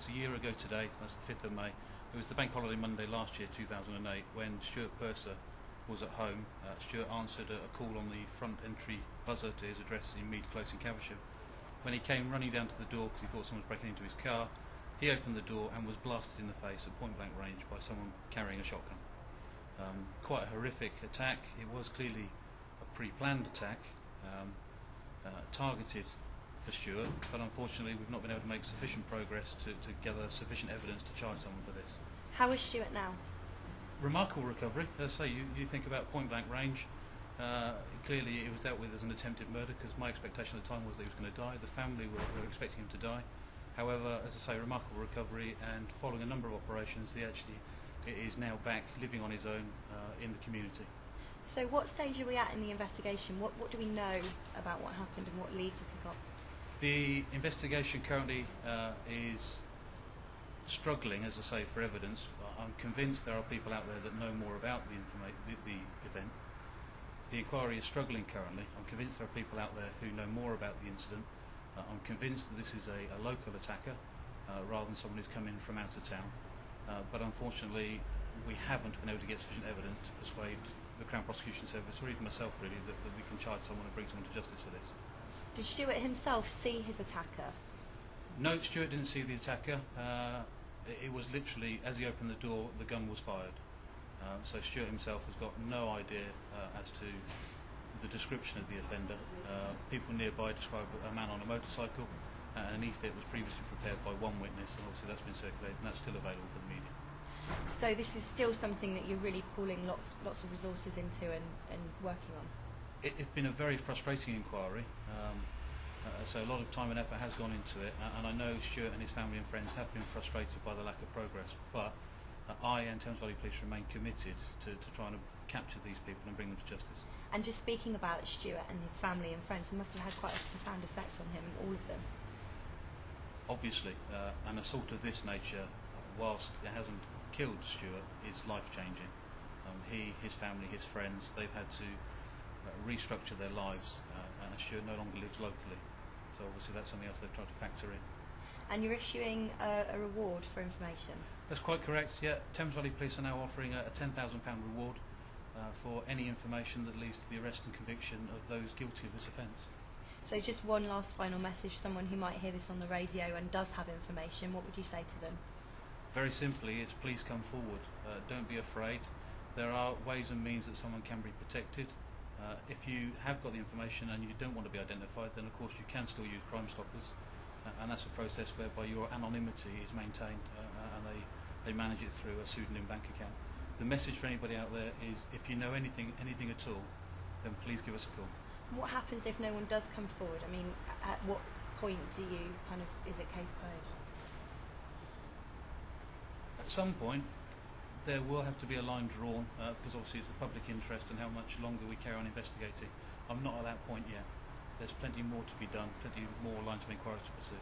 It's a year ago today, that's the 5th of May. It was the bank holiday Monday last year, 2008, when Stuart Purser was at home. Stuart answered a call on the front entry buzzer to his address in Mead Close in Caversham. When he came running down to the door because he thought someone was breaking into his car, he opened the door and was blasted in the face at point blank range by someone carrying a shotgun. Quite a horrific attack. It was clearly a pre-planned attack, targeted for Stuart, but unfortunately we've not been able to make sufficient progress to gather sufficient evidence to charge someone for this. How is Stuart now? Remarkable recovery. As I say, you think about point blank range, clearly it was dealt with as an attempted murder because my expectation at the time was that he was going to die. The family were expecting him to die. However, as I say, remarkable recovery, and following a number of operations he actually is now back living on his own in the community. So what stage are we at in the investigation? What do we know about what happened and what leads have we got? The investigation currently is struggling, as I say, for evidence. I'm convinced there are people out there that know more about the event. The inquiry is struggling currently. I'm convinced there are people out there who know more about the incident. I'm convinced that this is a local attacker rather than someone who's come in from out of town. But unfortunately, we haven't been able to get sufficient evidence to persuade the Crown Prosecution Service, or even myself really, that we can charge someone and bring someone to justice for this. Did Stuart himself see his attacker? No, Stuart didn't see the attacker. It was literally, as he opened the door, the gun was fired. So Stuart himself has got no idea as to the description of the offender. People nearby describe a man on a motorcycle, and an e-fit was previously prepared by one witness, and obviously that's been circulated, and that's still available for the media. So this is still something that you're really pulling lots of resources into and working on? It's been a very frustrating inquiry. So a lot of time and effort has gone into it, and I know Stuart and his family and friends have been frustrated by the lack of progress, but I and Thames Valley Police remain committed to trying to capture these people and bring them to justice. And just speaking about Stuart and his family and friends, it must have had quite a profound effect on him and all of them. Obviously, an assault of this nature, whilst it hasn't killed Stuart, is life-changing. He, his family, his friends, they've had to restructure their lives, and Stuart no longer lives locally. So obviously that's something else they've tried to factor in. And you're issuing a reward for information? That's quite correct, yeah. Thames Valley Police are now offering a £10,000 reward for any information that leads to the arrest and conviction of those guilty of this offence. So just one last final message, someone who might hear this on the radio and does have information, what would you say to them? Very simply, it's please come forward. Don't be afraid. There are ways and means that someone can be protected. If you have got the information and you don't want to be identified, then of course you can still use Crime Stoppers, and that's a process whereby your anonymity is maintained, and they manage it through a pseudonym bank account. The message for anybody out there is, if you know anything at all, then please give us a call. What happens if no one does come forward? I mean, at what point is it case closed? At some point, there will have to be a line drawn, because obviously it's the public interest and how much longer we carry on investigating. I'm not at that point yet. There's plenty more to be done, plenty more lines of inquiry to pursue.